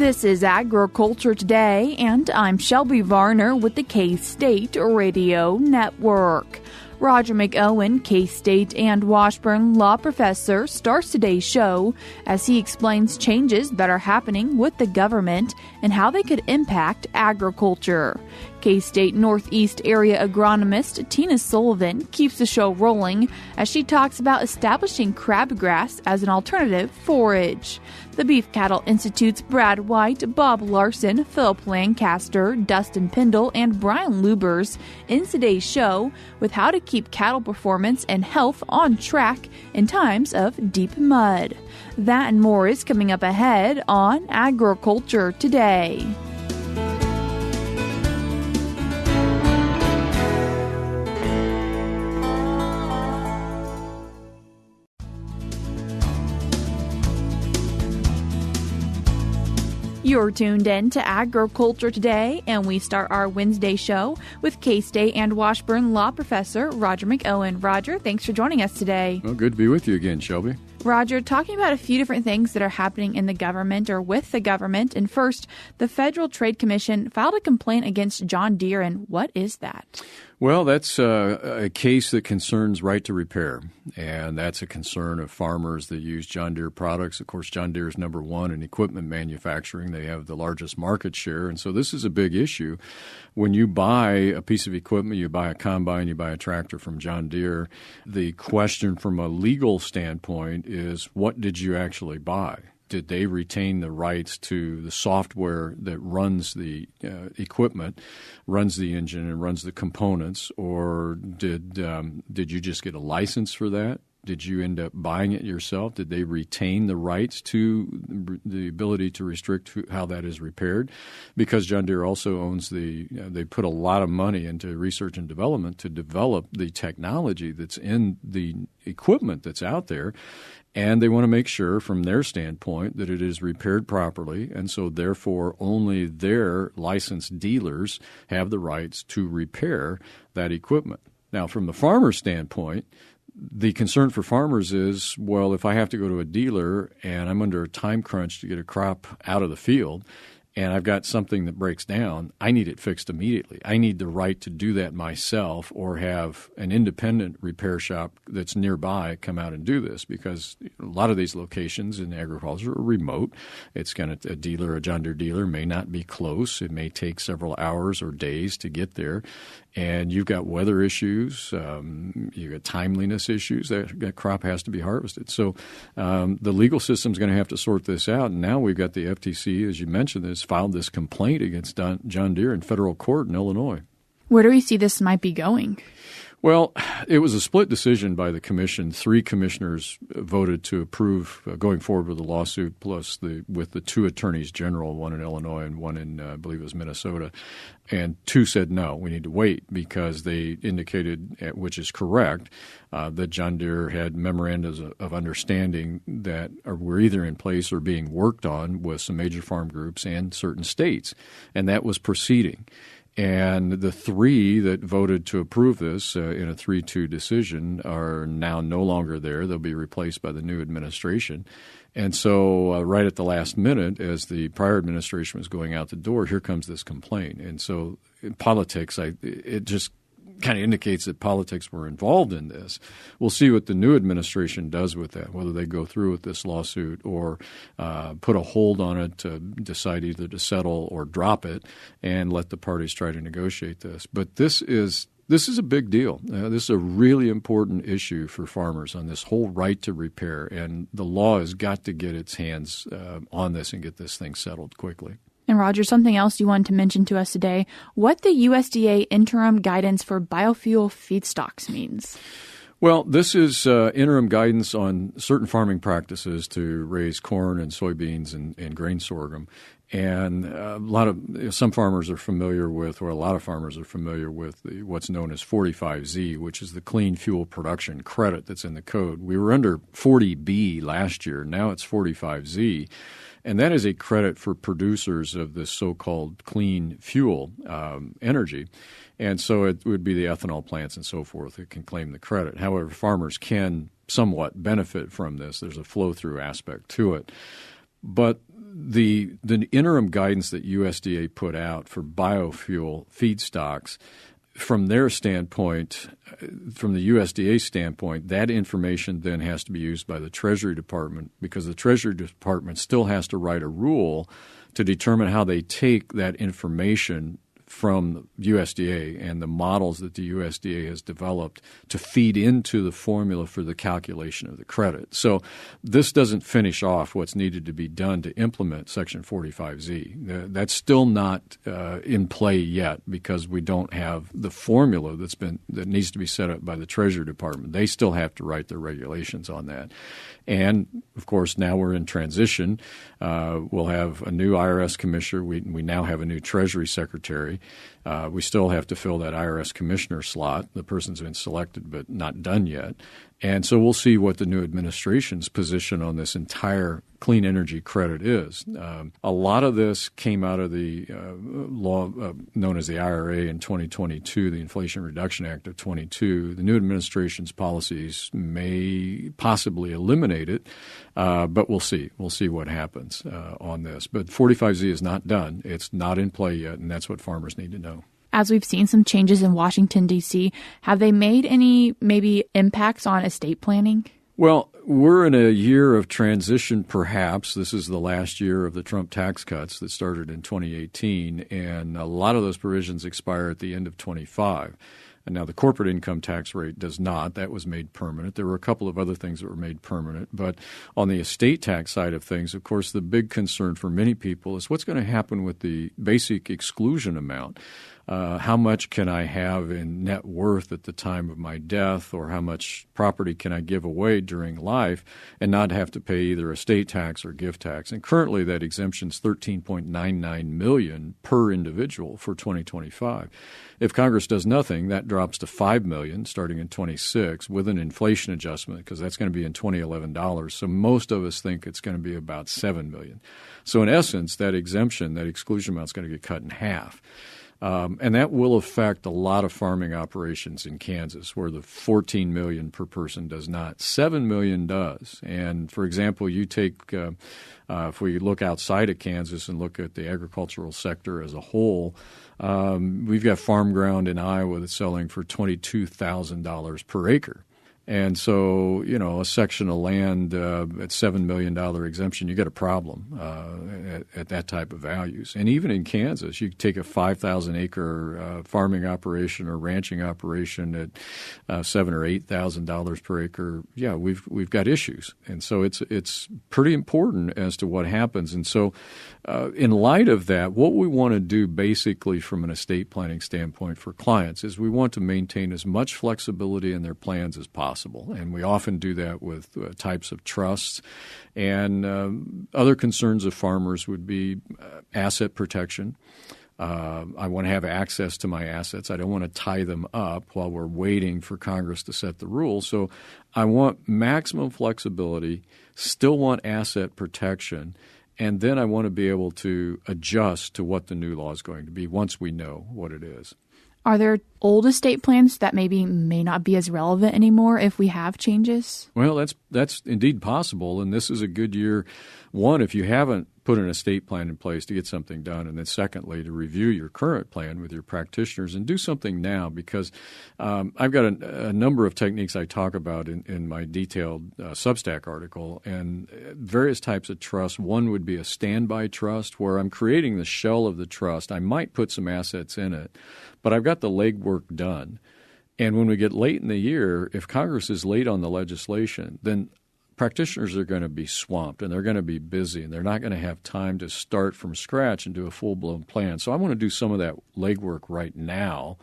This is Agriculture Today, and I'm Shelby Varner with the K-State Radio Network. Roger McEowen, K-State and Washburn law professor, starts today's show as he explains changes that are happening with the government and how they could impact agriculture. K-State Northeast area agronomist Tina Sullivan keeps the show rolling as she talks about establishing crabgrass as an alternative forage. The Beef Cattle Institute's Brad White, Bob Larson, Phillip Lancaster, Dustin Pendell, and Brian Lubbers ends today's show with how to keep cattle performance and health on track in times of deep mud. That and more is coming up ahead on Agriculture Today. You're tuned in to Agriculture Today, and we start our Wednesday show with K-State and Washburn law professor Roger McEowen. Roger, thanks for joining us today. Well, good to be with you again, Shelby. Roger, talking about a few different things that are happening in the government or with the government. And first, the Federal Trade Commission filed a complaint against John Deere. And what is that? Well, that's a case that concerns right to repair, and that's a concern of farmers that use John Deere products. Of course, John Deere is number one in equipment manufacturing. They have the largest market share, and so this is a big issue. When you buy a piece of equipment, you buy a combine, you buy a tractor from John Deere, the question from a legal standpoint is, what did you actually buy? Did they retain the rights to the software that runs the equipment, runs the engine, and runs the components, or did you just get a license for that? Did you end up buying it yourself? Did they retain the rights to the ability to restrict how that is repaired? Because John Deere also owns they put a lot of money into research and development to develop the technology that's in the equipment that's out there. And they want to make sure from their standpoint that it is repaired properly, and so therefore only their licensed dealers have the rights to repair that equipment. Now, from the farmer's standpoint, the concern for farmers is, well, if I have to go to a dealer and I'm under a time crunch to get a crop out of the field, and I've got something that breaks down, I need it fixed immediately. I need the right to do that myself or have an independent repair shop that's nearby come out and do this, because a lot of these locations in agriculture are remote. A John Deere dealer may not be close. It may take several hours or days to get there. And you've got weather issues, you've got timeliness issues. That crop has to be harvested. So the legal system's going to have to sort this out. And now we've got the FTC, as you mentioned, has filed this complaint against John Deere in federal court in Illinois. Where do we see this might be going? Well, it was a split decision by the commission. 3 commissioners voted to approve going forward with the lawsuit, plus with the 2 attorneys general, one in Illinois and one in, I believe it was Minnesota. And 2 said no, we need to wait, because they indicated, which is correct, that John Deere had memorandums of understanding that were either in place or being worked on with some major farm groups and certain states. And that was proceeding. And the 3 that voted to approve this in a 3-2 decision are now no longer there. They'll be replaced by the new administration. And so right at the last minute, as the prior administration was going out the door, here comes this complaint. And so in politics, it just kind of indicates that politics were involved in this. We'll see what the new administration does with that, whether they go through with this lawsuit or put a hold on it to decide either to settle or drop it and let the parties try to negotiate this. But this is a big deal. This is a really important issue for farmers on this whole right to repair, and the law has got to get its hands on this and get this thing settled quickly. And Roger, something else you wanted to mention to us today, what the USDA interim guidance for biofuel feedstocks means. Well, this is interim guidance on certain farming practices to raise corn and soybeans and grain sorghum. And some farmers are familiar with, or a lot of farmers are familiar with what's known as 45Z, which is the clean fuel production credit that's in the code. We were under 40B last year. Now it's 45Z. And that is a credit for producers of this so-called clean fuel energy. And so it would be the ethanol plants and so forth that can claim the credit. However, farmers can somewhat benefit from this. There's a flow-through aspect to it. But the interim guidance that USDA put out for biofuel feedstocks, from their standpoint, from the USDA standpoint, that information then has to be used by the Treasury Department, because the Treasury Department still has to write a rule to determine how they take that information from USDA and the models that the USDA has developed to feed into the formula for the calculation of the credit. So this doesn't finish off what's needed to be done to implement Section 45Z. That's still not in play yet because we don't have the formula that needs to be set up by the Treasury Department. They still have to write their regulations on that. And, of course, now we're in transition. We'll have a new IRS commissioner. We now have a new Treasury secretary. We still have to fill that IRS commissioner slot. The person's been selected but not done yet. And so we'll see what the new administration's position on this entire clean energy credit is. A lot of this came out of the law known as the IRA in 2022, the Inflation Reduction Act of 22. The new administration's policies may possibly eliminate it, but we'll see. We'll see what happens on this. But 45Z is not done. It's not in play yet, and that's what farmers need to know. As we've seen some changes in Washington, D.C., have they made any maybe impacts on estate planning? Well, we're in a year of transition, perhaps. This is the last year of the Trump tax cuts that started in 2018, and a lot of those provisions expire at the end of 25. And now the corporate income tax rate does not. That was made permanent. There were a couple of other things that were made permanent. But on the estate tax side of things, of course, the big concern for many people is what's going to happen with the basic exclusion amount. How much can I have in net worth at the time of my death, or how much property can I give away during life and not have to pay either estate tax or gift tax? And currently that exemption is $13.99 million per individual for 2025. If Congress does nothing, that drops to $5 million starting in 26 with an inflation adjustment, because that's going to be in 2011 dollars. So most of us think it's going to be about $7 million. So in essence, that exemption, that exclusion amount is going to get cut in half. And that will affect a lot of farming operations in Kansas, where the $14 million per person does not. $7 million does. And, for example, you take if we look outside of Kansas and look at the agricultural sector as a whole, we've got farm ground in Iowa that's selling for $22,000 per acre. And so, a section of land at $7 million exemption, you got a problem at that type of values. And even in Kansas, you take a 5,000-acre farming operation or ranching operation at $7,000 or $8,000 per acre. Yeah, we've got issues. And so it's pretty important as to what happens. And so in light of that, what we want to do basically from an estate planning standpoint for clients is we want to maintain as much flexibility in their plans as possible. And we often do that with types of trusts. And other concerns of farmers would be asset protection. I want to have access to my assets. I don't want to tie them up while we're waiting for Congress to set the rules. So I want maximum flexibility, still want asset protection, and then I want to be able to adjust to what the new law is going to be once we know what it is. Are there old estate plans that maybe may not be as relevant anymore if we have changes? Well, that's indeed possible, and this is a good year, one, if you haven't put an estate plan in place to get something done, and then secondly, to review your current plan with your practitioners and do something now, because I've got a number of techniques I talk about in my detailed Substack article, and various types of trusts. One would be a standby trust where I'm creating the shell of the trust. I might put some assets in it, but I've got the legwork done. And when we get late in the year, if Congress is late on the legislation, then practitioners are going to be swamped and they're going to be busy and they're not going to have time to start from scratch and do a full-blown plan. So I want to do some of that legwork right now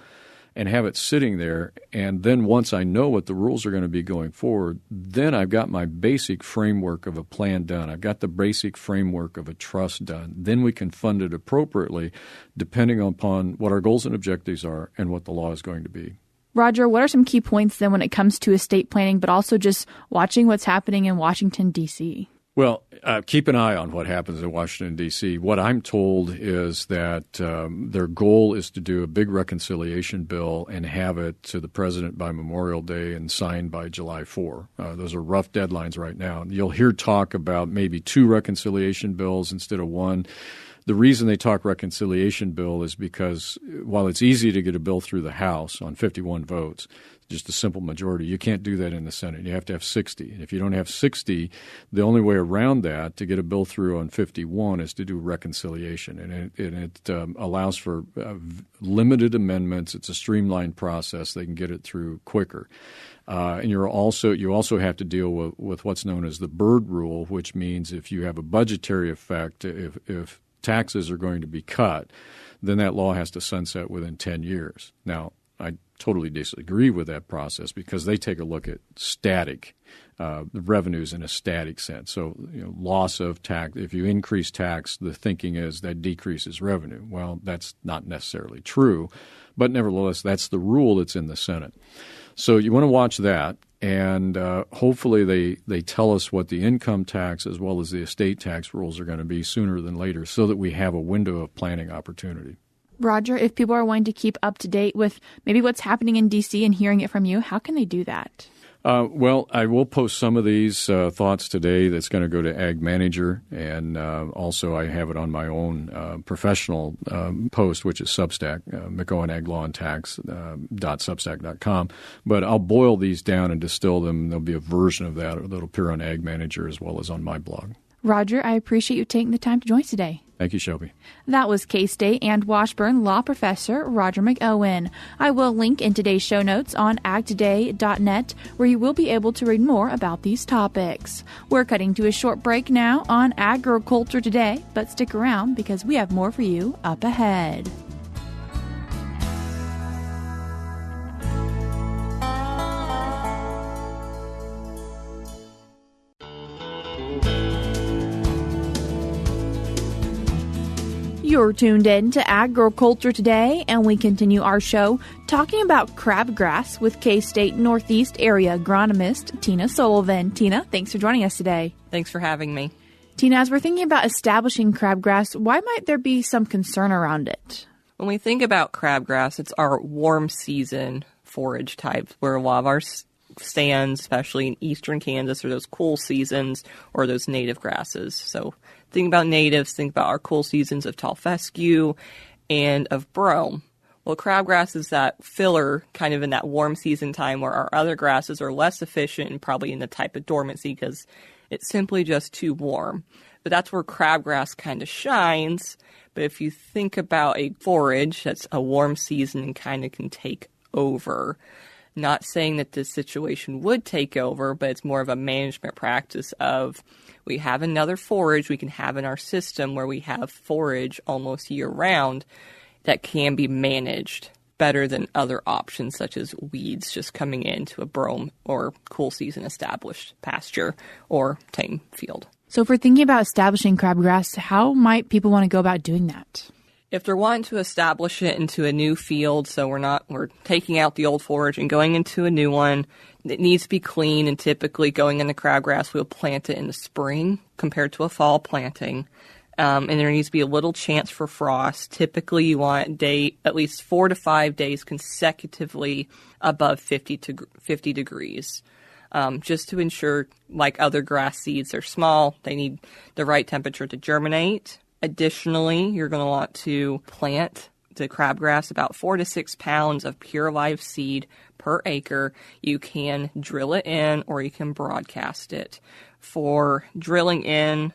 and have it sitting there. And then once I know what the rules are going to be going forward, then I've got my basic framework of a plan done. I've got the basic framework of a trust done. Then we can fund it appropriately depending upon what our goals and objectives are and what the law is going to be. Roger, what are some key points then when it comes to estate planning, but also just watching what's happening in Washington, D.C.? Well, keep an eye on what happens in Washington, D.C. What I'm told is that their goal is to do a big reconciliation bill and have it to the president by Memorial Day and signed by July 4. Those are rough deadlines right now. You'll hear talk about maybe 2 reconciliation bills instead of 1. The reason they talk reconciliation bill is because while it's easy to get a bill through the House on 51 votes, just a simple majority, you can't do that in the Senate. You have to have 60. And if you don't have 60, the only way around that to get a bill through on 51 is to do reconciliation. And it allows for limited amendments. It's a streamlined process. They can get it through quicker. And you also have to deal with what's known as the Byrd Rule, which means if you have a budgetary effect, if taxes are going to be cut, then that law has to sunset within 10 years. Now, I totally disagree with that process because they take a look at static the revenues in a static sense. So, loss of tax, if you increase tax, the thinking is that decreases revenue. Well, that's not necessarily true, but nevertheless, that's the rule that's in the Senate. So you want to watch that, and hopefully they tell us what the income tax as well as the estate tax rules are going to be sooner than later so that we have a window of planning opportunity. Roger, if people are wanting to keep up to date with maybe what's happening in D.C. and hearing it from you, how can they do that? Well, I will post some of these thoughts today. That's going to go to Ag Manager, and also I have it on my own professional post, which is Substack, McEowen Ag Law and Tax .substack.com. But I'll boil these down and distill them. There'll be a version of that that'll appear on Ag Manager as well as on my blog. Roger, I appreciate you taking the time to join us today. Thank you, Shelby. That was K-State and Washburn law professor Roger McEowen. I will link in today's show notes on agtoday.net, where you will be able to read more about these topics. We're cutting to a short break now on Agriculture Today, but stick around because we have more for you up ahead. You're tuned in to Agriculture Today, and we continue our show talking about crabgrass with K-State Northeast Area agronomist Tina Sullivan. Tina, thanks for joining us today. Thanks for having me. Tina, as we're thinking about establishing crabgrass, why might there be some concern around it? When we think about crabgrass, it's our warm season forage type, where a lot of our stands, especially in eastern Kansas, are those cool seasons or those native grasses. So think about natives, think about our cool seasons of tall fescue and of brome. Well, crabgrass is that filler kind of in that warm season time where our other grasses are less efficient and probably in the type of dormancy because it's simply just too warm. But that's where crabgrass kind of shines. But if you think about a forage that's a warm season and kind of can take over, not saying that this situation would take over, but it's more of a management practice of we have another forage we can have in our system where we have forage almost year-round that can be managed better than other options such as weeds just coming into a brome or cool season established pasture or tame field. So if we're thinking about establishing crabgrass, how might people want to go about doing that? If they're wanting to establish it into a new field, so we're taking out the old forage and going into a new one, it needs to be clean, and typically going into crabgrass, we'll plant it in the spring compared to a fall planting. And there needs to be a little chance for frost. Typically, you want at least 4 to 5 days consecutively above 50 degrees. Just to ensure, like other grass seeds, they're small, they need the right temperature to germinate. Additionally, you're going to want to plant the crabgrass about 4 to 6 pounds of pure live seed per acre. You can drill it in or you can broadcast it. For drilling in,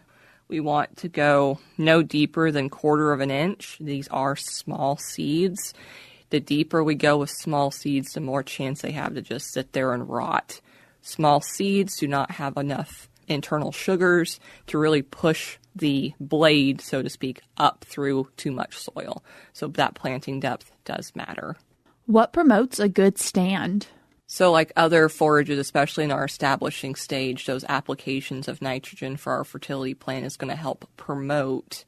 we want to go no deeper than 1/4 of an inch. These are small seeds. The deeper we go with small seeds, the more chance they have to just sit there and rot. Small seeds do not have enough internal sugars to really push the blade, so to speak, up through too much soil. So that planting depth does matter. What promotes a good stand? So like other forages, especially in our establishing stage, those applications of nitrogen for our fertility plant is going to help promote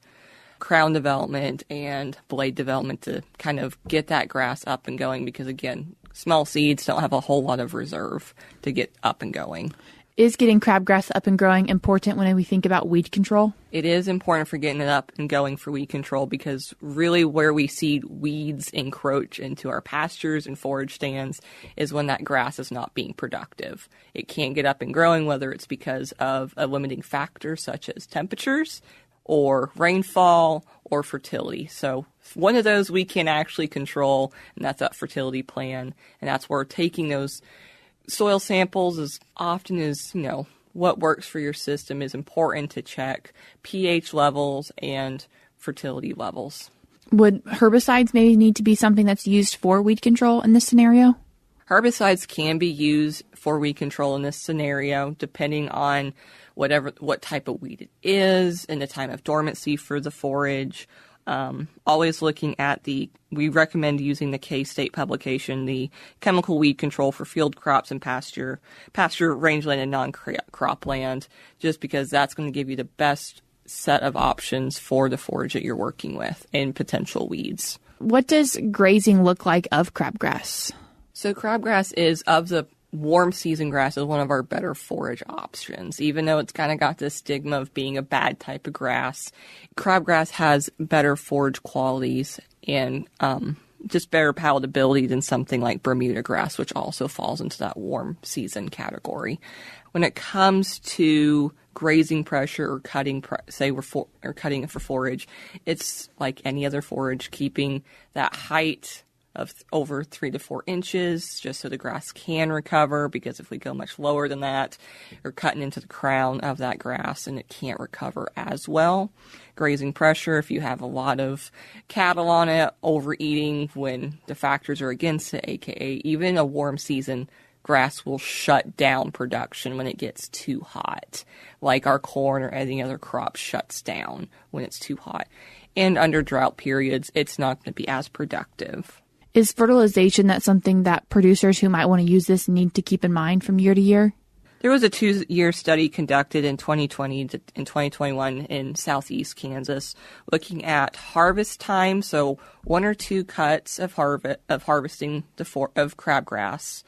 crown development and blade development to kind of get that grass up and going because, again, small seeds don't have a whole lot of reserve to get up and going. Is getting crabgrass up and growing important when we think about weed control? It is important for getting it up and going for weed control, because really where we see weeds encroach into our pastures and forage stands is when that grass is not being productive. It can't get up and growing, whether it's because of a limiting factor such as temperatures or rainfall or fertility. So one of those we can actually control, and that's that fertility plan. And that's where taking those soil samples as often as, what works for your system is important to check pH levels and fertility levels. Would herbicides maybe need to be something that's used for weed control in this scenario? Herbicides can be used for weed control in this scenario, depending on what type of weed it is and the time of dormancy for the forage. Always looking at we recommend using the K-State publication, the Chemical Weed Control for Field Crops and Pasture, Rangeland, and Non-Cropland, just because that's going to give you the best set of options for the forage that you're working with and potential weeds. What does grazing look like of crabgrass? So crabgrass is, of the warm season grass, is one of our better forage options. Even though it's kind of got this stigma of being a bad type of grass, crabgrass has better forage qualities and just better palatability than something like Bermuda grass, which also falls into that warm season category. When it comes to grazing pressure or cutting, or cutting it for forage, it's like any other forage, keeping that height of over 3 to 4 inches, just so the grass can recover, because if we go much lower than that, we're cutting into the crown of that grass and it can't recover as well. Grazing pressure, if you have a lot of cattle on it, overeating when the factors are against it, aka even a warm season, grass will shut down production when it gets too hot, like our corn or any other crop shuts down when it's too hot. And under drought periods, it's not going to be as productive. Is fertilization that something that producers who might want to use this need to keep in mind from year to year? There was a 2-year study conducted in 2020 and 2021 in southeast Kansas, looking at harvest time, so 1 or 2 cuts of harvesting of crabgrass,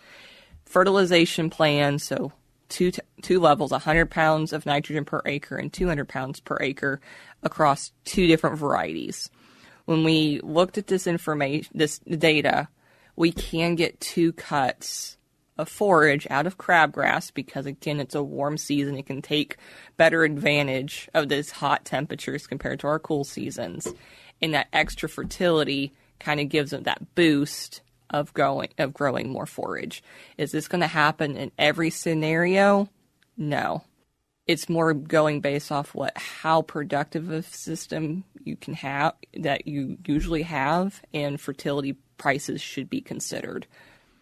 fertilization plans, so two levels, 100 pounds of nitrogen per acre and 200 pounds per acre across 2 different varieties. When we looked at this data, we can get 2 cuts of forage out of crabgrass because, again, it's a warm season. It can take better advantage of these hot temperatures compared to our cool seasons. And that extra fertility kind of gives them that boost of growing more forage. Is this going to happen in every scenario? No. It's more going based off how productive a system you can have, that you usually have, and fertility prices should be considered.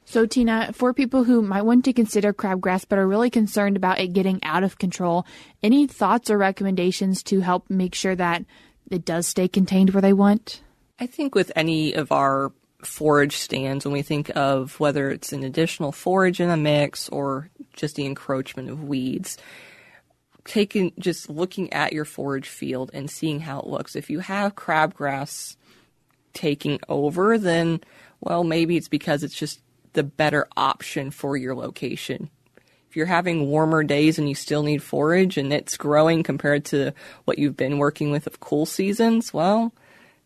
So, Tina, for people who might want to consider crabgrass but are really concerned about it getting out of control, any thoughts or recommendations to help make sure that it does stay contained where they want? I think with any of our forage stands, when we think of whether it's an additional forage in a mix or just the encroachment of weeds, just looking at your forage field and seeing how it looks. If you have crabgrass taking over, then, well, maybe it's because it's just the better option for your location. If you're having warmer days and you still need forage and it's growing compared to what you've been working with of cool seasons, well,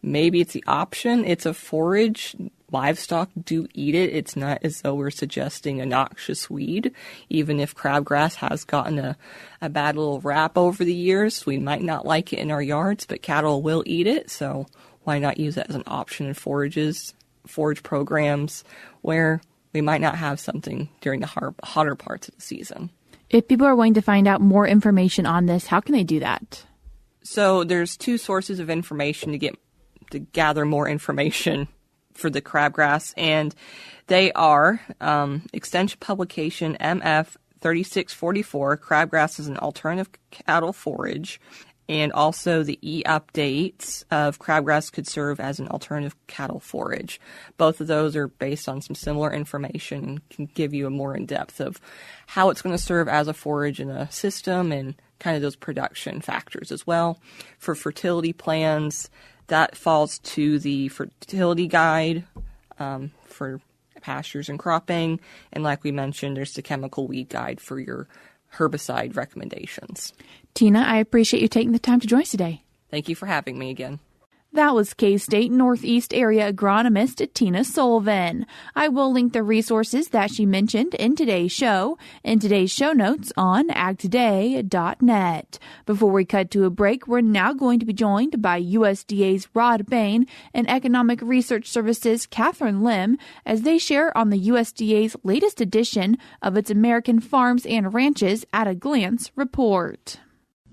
maybe it's the option. It's a forage. Livestock do eat it. It's not as though we're suggesting a noxious weed. Even if crabgrass has gotten a bad little rap over the years, we might not like it in our yards, but cattle will eat it. So why not use it as an option in forage programs where we might not have something during the hotter parts of the season. If people are wanting to find out more information on this, how can they do that? So there's 2 sources of information to gather more information for the crabgrass, and they are extension publication MF 3644, Crabgrass is an alternative cattle forage, and also the eUpdates of crabgrass could serve as an alternative cattle forage. Both of those are based on some similar information and can give you a more in-depth of how it's going to serve as a forage in a system and kind of those production factors as well. For fertility plans, that falls to the fertility guide for pastures and cropping. And like we mentioned, there's the chemical weed guide for your herbicide recommendations. Tina, I appreciate you taking the time to join us today. Thank you for having me again. That was K-State Northeast Area agronomist Tina Sullivan. I will link the resources that she mentioned in today's show notes on agtoday.net. Before we cut to a break, we're now going to be joined by USDA's Rod Bain and Economic Research Services Catherine Lim as they share on the USDA's latest edition of its American Farms and Ranches at a Glance report.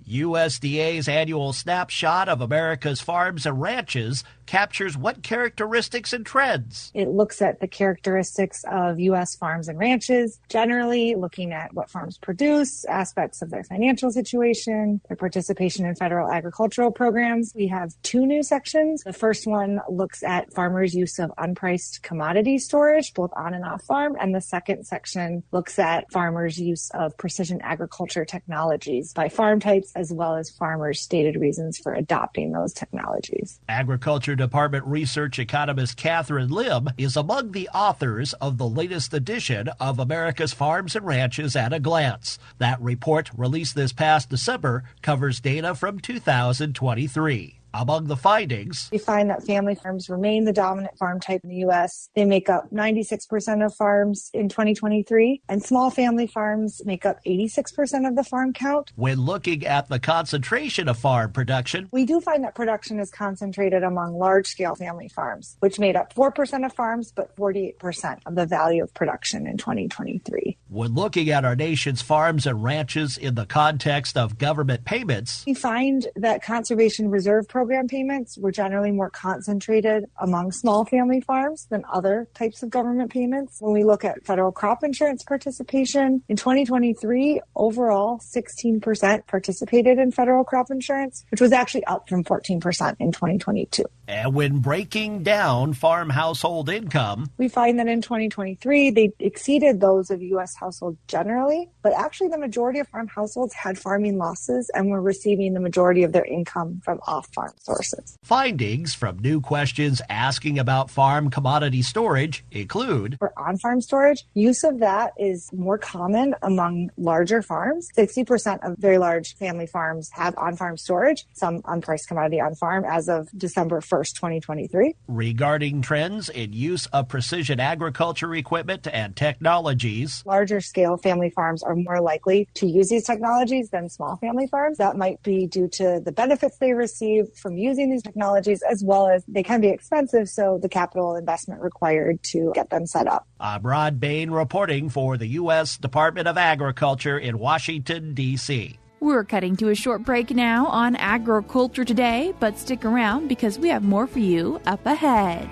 USDA's annual snapshot of America's farms and ranches captures what characteristics and trends? It looks at the characteristics of U.S. farms and ranches, generally looking at what farms produce, aspects of their financial situation, their participation in federal agricultural programs. We have two new sections. The first one looks at farmers' use of unpriced commodity storage, both on and off farm. And the second section looks at farmers' use of precision agriculture technologies by farm types, as well as farmers' stated reasons for adopting those technologies. Agriculture Department research economist Catherine Lim is among the authors of the latest edition of America's Farms and Ranches at a Glance. That report, released this past December, covers data from 2023. Among the findings, we find that family farms remain the dominant farm type in the U.S. They make up 96% of farms in 2023, and small family farms make up 86% of the farm count. When looking at the concentration of farm production, we do find that production is concentrated among large-scale family farms, which made up 4% of farms, but 48% of the value of production in 2023. When looking at our nation's farms and ranches in the context of government payments, we find that conservation reserve program payments were generally more concentrated among small family farms than other types of government payments. When we look at federal crop insurance participation, in 2023, overall, 16% participated in federal crop insurance, which was actually up from 14% in 2022. And when breaking down farm household income, we find that in 2023, they exceeded those of U.S. households generally, but actually the majority of farm households had farming losses and were receiving the majority of their income from off-farm sources. Findings from new questions asking about farm commodity storage include: for on-farm storage, use of that is more common among larger farms. 60% of very large family farms have on-farm storage, some unpriced commodity on-farm as of December 1st, 2023. Regarding trends in use of precision agriculture equipment and technologies, larger scale family farms are more likely to use these technologies than small family farms. That might be due to the benefits they receive from using these technologies, as well as they can be expensive, so the capital investment required to get them set up. I'm Rod Bain reporting for the U.S. Department of Agriculture in Washington, D.C. We're cutting to a short break now on Agriculture Today, but stick around because we have more for you up ahead.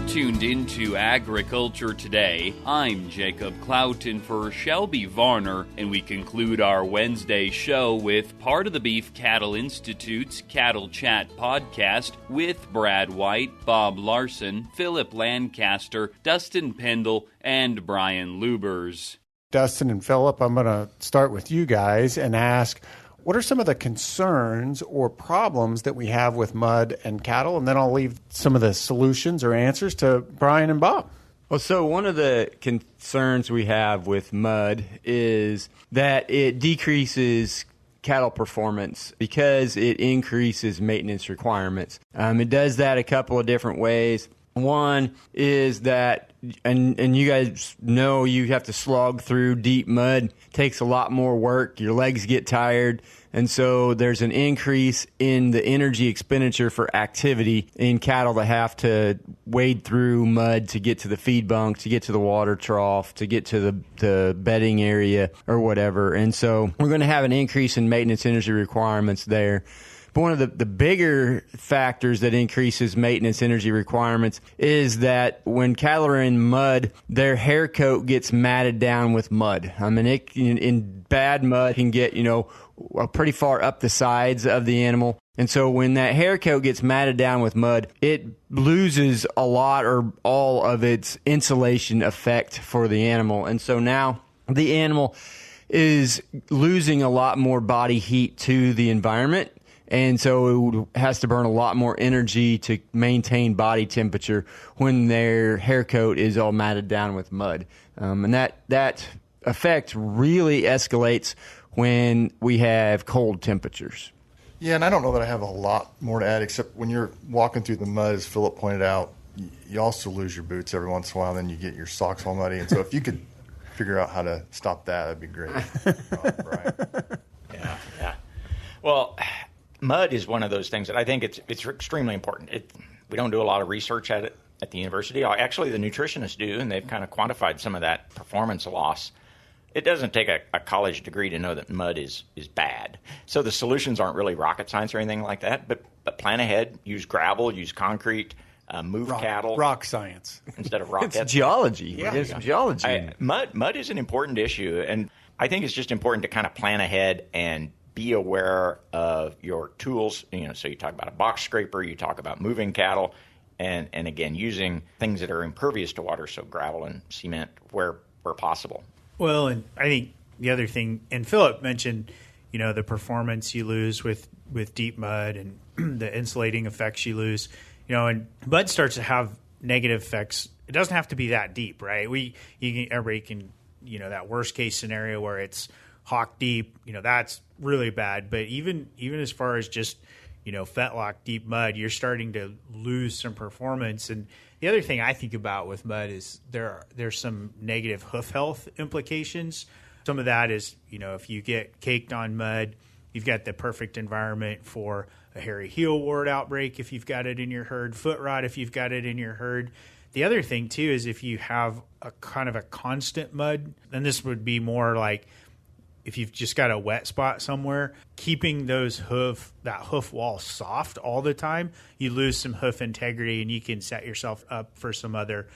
Tuned into Agriculture Today. I'm Jacob Cloughton for Shelby Varner, and we conclude our Wednesday show with part of the Beef Cattle Institute's Cattle Chat podcast with Brad White, Bob Larson, Phillip Lancaster, Dustin Pendell, and Brian Lubbers. Dustin and Phillip, I'm going to start with you guys and ask, what are some of the concerns or problems that we have with mud and cattle? And then I'll leave some of the solutions or answers to Brian and Bob. Well, so one of the concerns we have with mud is that it decreases cattle performance because it increases maintenance requirements. It does that a couple of different ways. One is that, and you guys know you have to slog through deep mud. It takes a lot more work. Your legs get tired. And so there's an increase in the energy expenditure for activity in cattle that have to wade through mud to get to the feed bunk, to get to the water trough, to get to the bedding area or whatever. And so we're going to have an increase in maintenance energy requirements there. But one of the bigger factors that increases maintenance energy requirements is that when cattle are in mud, their hair coat gets matted down with mud. I mean, in bad mud can get, pretty far up the sides of the animal. And so when that hair coat gets matted down with mud, it loses a lot or all of its insulation effect for the animal. And so now the animal is losing a lot more body heat to the environment. And so it has to burn a lot more energy to maintain body temperature when their hair coat is all matted down with mud. And that effect really escalates when we have cold temperatures. Yeah, and I don't know that I have a lot more to add, except when you're walking through the mud, as Phillip pointed out, you also lose your boots every once in a while, and then you get your socks all muddy. And so if you could figure out how to stop that, that'd be great. Brian. Yeah. Well, mud is one of those things that I think it's extremely important. We don't do a lot of research at it at the university. Actually, the nutritionists do, and they've kind of quantified some of that performance loss. It doesn't take a college degree to know that mud is bad. So the solutions aren't really rocket science or anything like that, but plan ahead, use gravel, use concrete, move cattle. Rock science. Instead of rock. It's geology. Yeah. It's geology. Mud is an important issue, and I think it's just important to kind of plan ahead and be aware of your tools. So you talk about a box scraper, you talk about moving cattle, and again, using things that are impervious to water, so gravel and cement where possible. Well, and I think the other thing, and Phillip mentioned, the performance you lose with deep mud and the insulating effects you lose, and mud starts to have negative effects. It doesn't have to be that deep, right? Everybody can, that worst case scenario where it's hawk deep, that's really bad. But even as far as just, fetlock deep mud, you're starting to lose some performance. And the other thing I think about with mud is there's some negative hoof health implications. Some of that is, if you get caked on mud, you've got the perfect environment for a hairy heel wart outbreak if you've got it in your herd, foot rot if you've got it in your herd. The other thing, too, is if you have a kind of a constant mud, then this would be more like if you've just got a wet spot somewhere, keeping that hoof wall soft all the time, you lose some hoof integrity and you can set yourself up for some other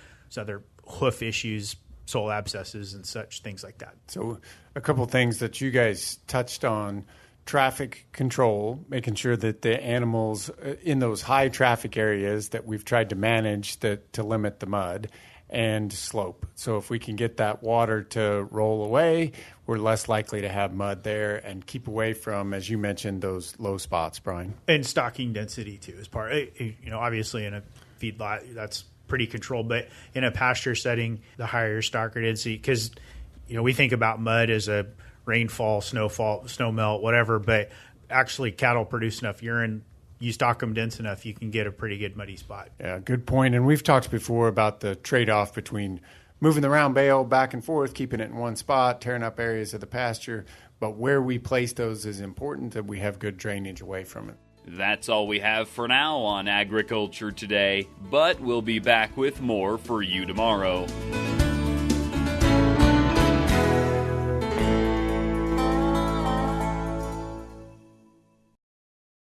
hoof issues, sole abscesses and such, things like that. So a couple of things that you guys touched on: traffic control, making sure that the animals in those high traffic areas that we've tried to manage to limit the mud, and slope. So if we can get that water to roll away, we're less likely to have mud there, and keep away from, as you mentioned, those low spots, Brian. And stocking density too is part. Obviously in a feedlot that's pretty controlled, but in a pasture setting, the higher stocker density, because we think about mud as a rainfall, snowfall, snow melt, whatever, but actually cattle produce enough urine. You stock them dense enough, you can get a pretty good muddy spot. Yeah, good point. And we've talked before about the trade-off between moving the round bale back and forth, keeping it in one spot, tearing up areas of the pasture. But where we place those is important, that we have good drainage away from it. That's all we have for now on Agriculture Today, but we'll be back with more for you tomorrow.